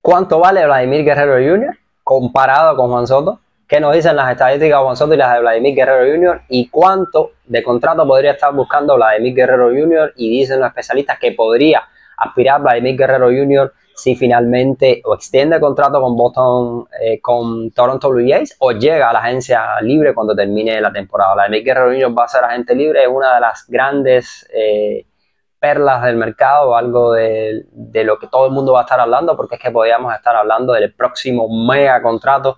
¿Cuánto vale Vladimir Guerrero Jr. comparado con Juan Soto? ¿Qué nos dicen las estadísticas de Juan Soto y las de Vladimir Guerrero Jr.? ¿Y cuánto de contrato podría estar buscando Vladimir Guerrero Jr.? Y dicen los especialistas que podría aspirar Vladimir Guerrero Jr. si finalmente o extiende el contrato con Boston, con Toronto Blue Jays, o llega a la agencia libre cuando termine la temporada. Vladimir Guerrero Jr. va a ser agente libre, es una de las grandes perlas del mercado, algo de lo que todo el mundo va a estar hablando, porque es que podríamos estar hablando del próximo mega contrato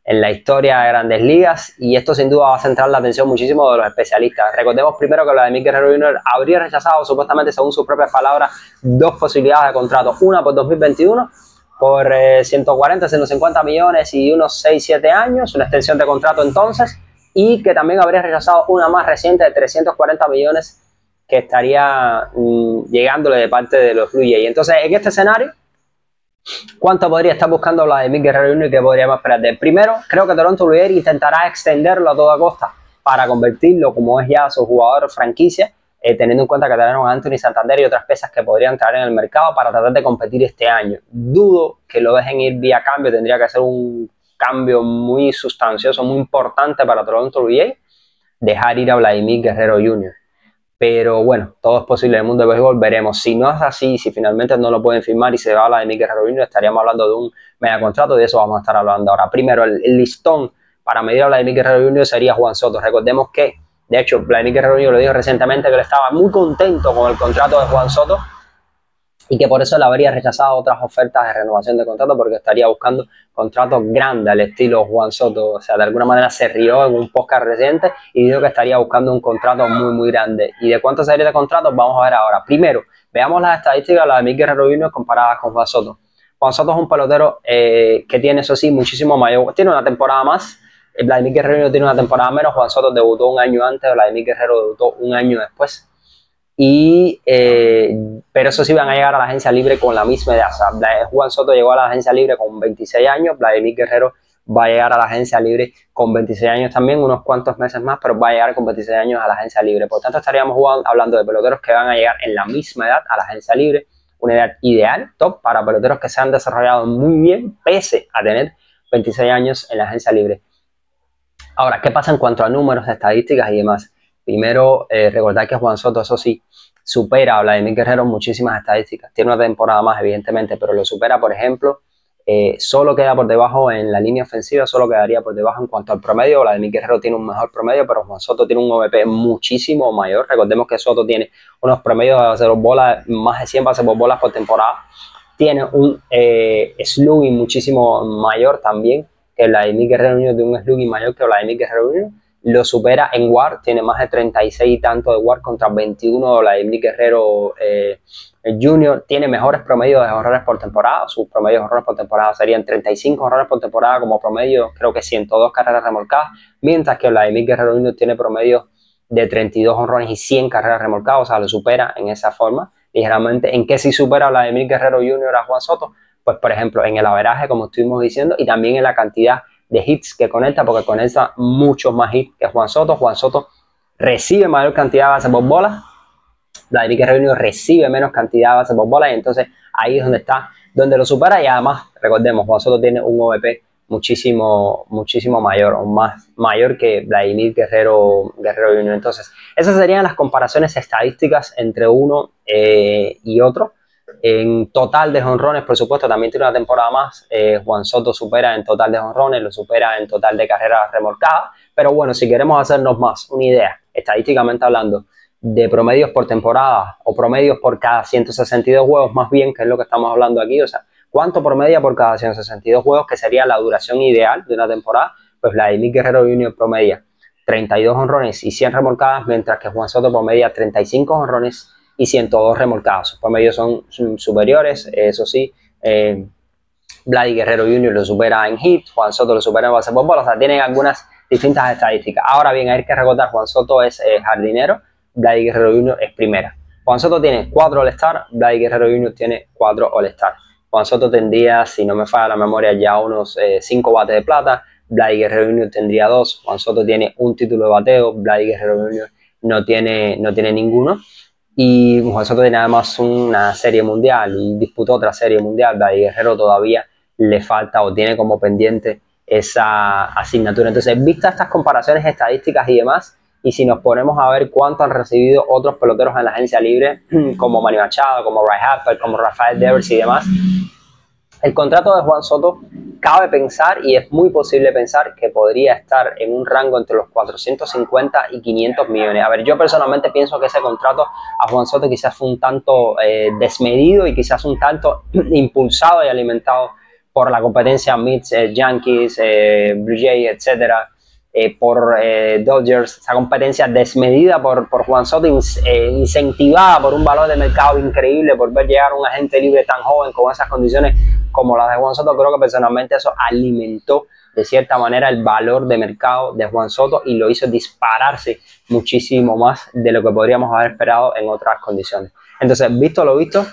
en la historia de Grandes Ligas, y esto sin duda va a centrar la atención muchísimo de los especialistas. Recordemos primero que Vladimir Guerrero Jr. habría rechazado, supuestamente según sus propias palabras, dos posibilidades de contrato, una por 2021 por 140, 150 millones y unos 6-7 años, una extensión de contrato entonces, y que también habría rechazado una más reciente de 340 millones que estaría llegándole de parte de los Blue Jays. Entonces, en este escenario, ¿cuánto podría estar buscando Vladimir Guerrero Jr. y qué podríamos esperar de él? Primero, creo que Toronto Blue Jays intentará extenderlo a toda costa para convertirlo, como es ya su jugador franquicia, teniendo en cuenta que tenemos a Anthony Santander y otras piezas que podrían entrar en el mercado para tratar de competir este año. Dudo que lo dejen ir vía cambio, tendría que ser un cambio muy sustancioso, muy importante para Toronto Blue Jays, dejar ir a Vladimir Guerrero Jr. Pero bueno, todo es posible en el mundo del béisbol, veremos. Si no es así, si finalmente no lo pueden firmar y se va a la de Vladimir Guerrero Jr., estaríamos hablando de un mega contrato, y de eso vamos a estar hablando ahora. Primero, el listón para medir a Vladimir Guerrero Jr. sería Juan Soto. Recordemos que, de hecho, Vladimir Guerrero Jr. lo dijo recientemente que él estaba muy contento con el contrato de Juan Soto y que por eso le habría rechazado otras ofertas de renovación de contrato, porque estaría buscando contratos grandes al estilo Juan Soto. O sea, de alguna manera se rió en un podcast reciente y dijo que estaría buscando un contrato muy, muy grande. ¿Y de cuánto sería de contratos? Vamos a ver ahora. Primero, veamos las estadísticas de Vladimir Guerrero Jr. comparadas con Juan Soto. Juan Soto es un pelotero que tiene, eso sí, muchísimo mayor. Tiene una temporada más. Vladimir Guerrero Jr. tiene una temporada menos. Juan Soto debutó un año antes, Vladimir Guerrero debutó un año después. Pero eso sí, van a llegar a la agencia libre con la misma edad. O sea, Juan Soto llegó a la agencia libre con 26 años, Vladimir Guerrero va a llegar a la agencia libre con 26 años también, unos cuantos meses más, pero va a llegar con 26 años a la agencia libre. Por tanto, estaríamos hablando de peloteros que van a llegar en la misma edad a la agencia libre, una edad ideal, top, para peloteros que se han desarrollado muy bien, pese a tener 26 años en la agencia libre. Ahora, ¿qué pasa en cuanto a números, estadísticas y demás? Primero, recordar que Juan Soto, eso sí, supera a Vladimir Guerrero en muchísimas estadísticas. Tiene una temporada más, evidentemente, pero lo supera, por ejemplo, solo queda por debajo en la línea ofensiva, solo quedaría por debajo en cuanto al promedio. Vladimir Guerrero tiene un mejor promedio, pero Juan Soto tiene un OVP muchísimo mayor. Recordemos que Soto tiene unos promedios de bases por bola, más de 100 bases por bolas por temporada. Tiene un slugging muchísimo mayor también que Vladimir Guerrero Jr., de un slugging mayor que Vladimir Guerrero Jr., lo supera en WAR, tiene más de 36 y tanto de WAR contra 21 de Vladimir Guerrero Jr., tiene mejores promedios de jonrones por temporada, sus promedios de jonrones por temporada serían 35 jonrones por temporada como promedio, creo que 102 carreras remolcadas, mientras que Vladimir Guerrero Jr. tiene promedios de 32 jonrones y 100 carreras remolcadas, o sea, lo supera en esa forma, ligeramente. ¿En qué sí supera Vladimir Guerrero Jr. a Juan Soto? Pues, por ejemplo, en el averaje, como estuvimos diciendo, y también en la cantidad de hits que conecta, porque conecta muchos más hits que Juan Soto. Juan Soto recibe mayor cantidad de bases por bola, Vladimir Guerrero Jr. recibe menos cantidad de bases por bola, y entonces ahí es donde está, donde lo supera. Y además, recordemos, Juan Soto tiene un OVP muchísimo mayor, o más mayor que Vladimir Guerrero Jr. Entonces, esas serían las comparaciones estadísticas entre uno y otro. En total de jonrones, por supuesto, también tiene una temporada más. Juan Soto supera en total de jonrones, lo supera en total de carreras remolcadas. Pero bueno, si queremos hacernos más una idea, estadísticamente hablando, de promedios por temporada o promedios por cada 162 juegos, más bien, que es lo que estamos hablando aquí, o sea, ¿cuánto promedia por cada 162 juegos, que sería la duración ideal de una temporada? Pues Vladimir Guerrero Jr. promedia 32 jonrones y 100 remolcadas, mientras que Juan Soto promedia 35 jonrones y 102 remolcados. Sus promedios son superiores, eso sí. Vladimir Guerrero Jr. lo supera en hits, Juan Soto lo supera en base por bola, o sea, tienen algunas distintas estadísticas. Ahora bien, hay que recordar, Juan Soto es jardinero, Vladimir Guerrero Jr. es primera. Juan Soto tiene 4 All-Star, Vladimir Guerrero Jr. tiene 4 All-Star. Juan Soto tendría, si no me falla la memoria, ya unos 5 bates de plata, Vladimir Guerrero Jr. tendría 2, Juan Soto tiene un título de bateo, Vladimir Guerrero Jr. no tiene ninguno. Y Juan Soto tiene además una serie mundial y disputó otra serie mundial. Vladi Guerrero todavía le falta o tiene como pendiente esa asignatura. Entonces, vistas estas comparaciones estadísticas y demás, y si nos ponemos a ver cuánto han recibido otros peloteros en la agencia libre, como Manny Machado, como Bryce Harper, como Rafael Devers y demás, el contrato de Juan Soto cabe pensar y es muy posible pensar que podría estar en un rango entre los 450 y 500 millones. A ver, yo personalmente pienso que ese contrato a Juan Soto quizás fue un tanto desmedido y quizás un tanto impulsado y alimentado por la competencia Mets, Yankees, Blue Jays, etcétera, por Dodgers, esa competencia desmedida por Juan Soto, incentivada por un valor de mercado increíble, por ver llegar a un agente libre tan joven con esas condiciones como las de Juan Soto. Creo que personalmente eso alimentó de cierta manera el valor de mercado de Juan Soto y lo hizo dispararse muchísimo más de lo que podríamos haber esperado en otras condiciones. Entonces, visto lo visto,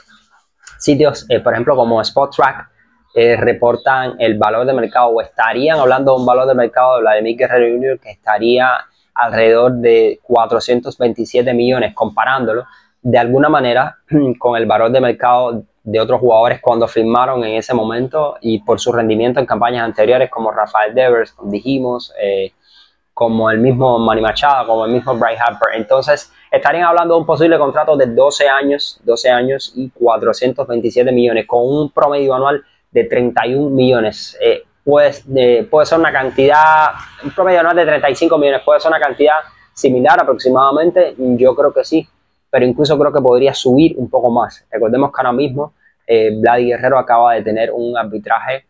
sitios, por ejemplo, como Spotrac, reportan el valor de mercado o estarían hablando de un valor de mercado de Vladimir Guerrero Jr. que estaría alrededor de 427 millones, comparándolo de alguna manera con el valor de mercado de otros jugadores cuando firmaron en ese momento y por su rendimiento en campañas anteriores, como Rafael Devers, como dijimos, como el mismo Manny Machado, como el mismo Bryce Harper. Entonces, estarían hablando de un posible contrato de 12 años y 427 millones, con un promedio anual de 31 millones. Puede ser una cantidad, un promedio anual de 35 millones, puede ser una cantidad similar aproximadamente, yo creo que sí, pero incluso creo que podría subir un poco más. Recordemos que ahora mismo Vladi Guerrero acaba de tener un arbitraje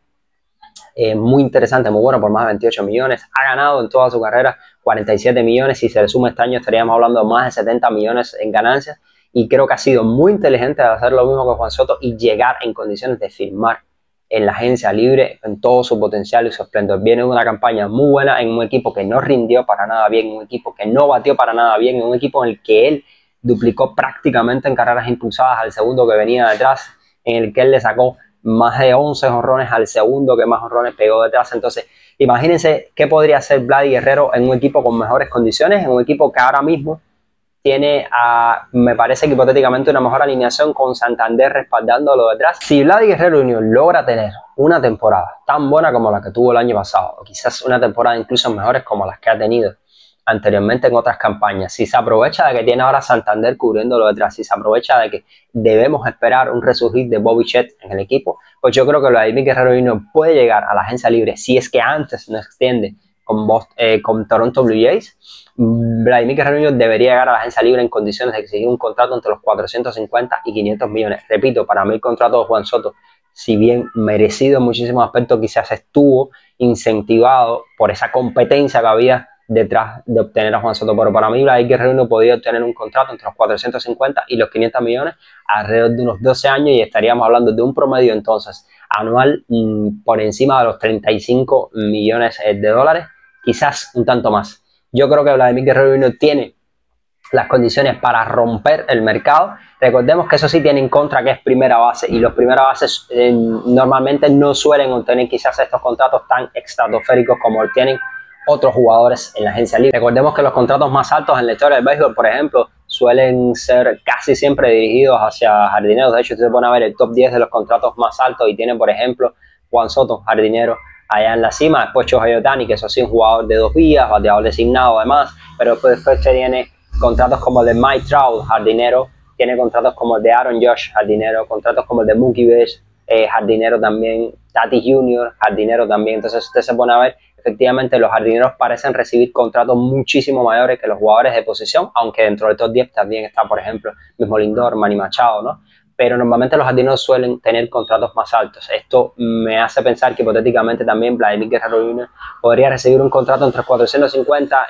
muy interesante, muy bueno, por más de 28 millones. Ha ganado en toda su carrera 47 millones. Si se le suma este año estaríamos hablando de más de 70 millones en ganancias. Y creo que ha sido muy inteligente de hacer lo mismo que Juan Soto y llegar en condiciones de firmar en la agencia libre en todo su potencial y su esplendor. Viene una campaña muy buena en un equipo que no rindió para nada bien, en un equipo que no batió para nada bien, en un equipo en el que él duplicó prácticamente en carreras impulsadas al segundo que venía detrás, en el que él le sacó más de 11 jonrones al segundo que más jonrones pegó detrás. Entonces, imagínense qué podría hacer Vladi Guerrero en un equipo con mejores condiciones, en un equipo que ahora mismo tiene, me parece que hipotéticamente, una mejor alineación con Santander respaldándolo detrás. Si Vladi Guerrero Jr. logra tener una temporada tan buena como la que tuvo el año pasado, o quizás una temporada incluso mejores como las que ha tenido anteriormente en otras campañas, si se aprovecha de que tiene ahora Santander cubriéndolo detrás, si se aprovecha de que debemos esperar un resurgir de Bobby Chet en el equipo, pues yo creo que Vladimir Guerrero Jr. puede llegar a la agencia libre, si es que antes no extiende con Toronto Blue Jays. Vladimir Guerrero Jr. debería llegar a la agencia libre en condiciones de exigir un contrato entre los 450 y 500 millones. Repito, para mí el contrato de Juan Soto, si bien merecido en muchísimos aspectos, quizás estuvo incentivado por esa competencia que había detrás de obtener a Juan Soto, pero para mí Vladimir Guerrero no podía obtener un contrato entre los 450 y los 500 millones alrededor de unos 12 años y estaríamos hablando de un promedio entonces anual por encima de los 35 millones de dólares, quizás un tanto más. Yo creo que Vladimir Guerrero no tiene las condiciones para romper el mercado. Recordemos que eso sí tiene en contra que es primera base y los primeras bases normalmente no suelen obtener quizás estos contratos tan estratosféricos como tienen otros jugadores en la agencia libre. Recordemos que los contratos más altos en la historia del béisbol, por ejemplo, suelen ser casi siempre dirigidos hacia jardineros. De hecho, usted se pone a ver el top 10 de los contratos más altos y tiene, por ejemplo, Juan Soto, jardinero, allá en la cima. Después Shohei Ohtani, que eso sí, un jugador de 2 vías, bateador designado además. Pero después tiene contratos como el de Mike Trout, jardinero. Tiene contratos como el de Aaron Judge, jardinero. Contratos como el de Mookie Betts, jardinero también. Tatis Jr., jardinero también. Entonces usted se pone a ver, efectivamente los jardineros parecen recibir contratos muchísimo mayores que los jugadores de posición, aunque dentro del top 10 también está, por ejemplo, mismo Lindor, Manny Machado, ¿no? Pero normalmente los jardineros suelen tener contratos más altos. Esto me hace pensar que hipotéticamente también Vladimir Guerrero Jr. podría recibir un contrato entre 450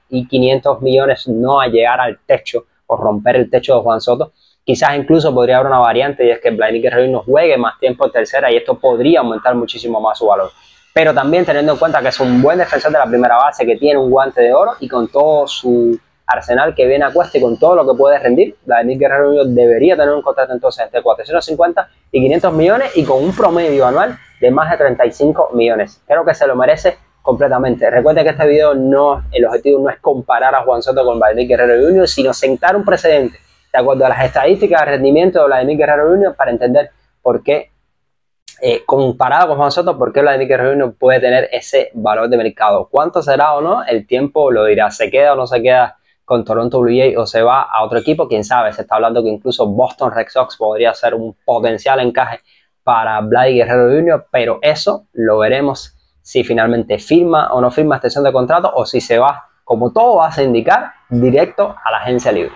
y 500 millones, no a llegar al techo o romper el techo de Juan Soto. Quizás incluso podría haber una variante y es que Vladimir Guerrero no juegue más tiempo en tercera y esto podría aumentar muchísimo más su valor. Pero también teniendo en cuenta que es un buen defensor de la primera base, que tiene un guante de oro y con todo su arsenal que viene a cuesta y con todo lo que puede rendir, Vladimir Guerrero Jr. debería tener un contrato entonces entre 450 y 500 millones y con un promedio anual de más de 35 millones. Creo que se lo merece completamente. Recuerden que este video el objetivo no es comparar a Juan Soto con Vladimir Guerrero Jr., sino sentar un precedente de acuerdo a las estadísticas de rendimiento de Vladimir Guerrero Jr. para entender por qué, comparado con Juan Soto, por qué Vladimir Guerrero Jr. puede tener ese valor de mercado. ¿Cuánto será o no? El tiempo lo dirá. ¿Se queda o no se queda con Toronto Blue Jays o se va a otro equipo? Quién sabe, se está hablando que incluso Boston Red Sox podría ser un potencial encaje para Vladimir Guerrero Jr., pero eso lo veremos si finalmente firma o no firma extensión de contrato o si se va, como todo va a indicar, directo a la agencia libre.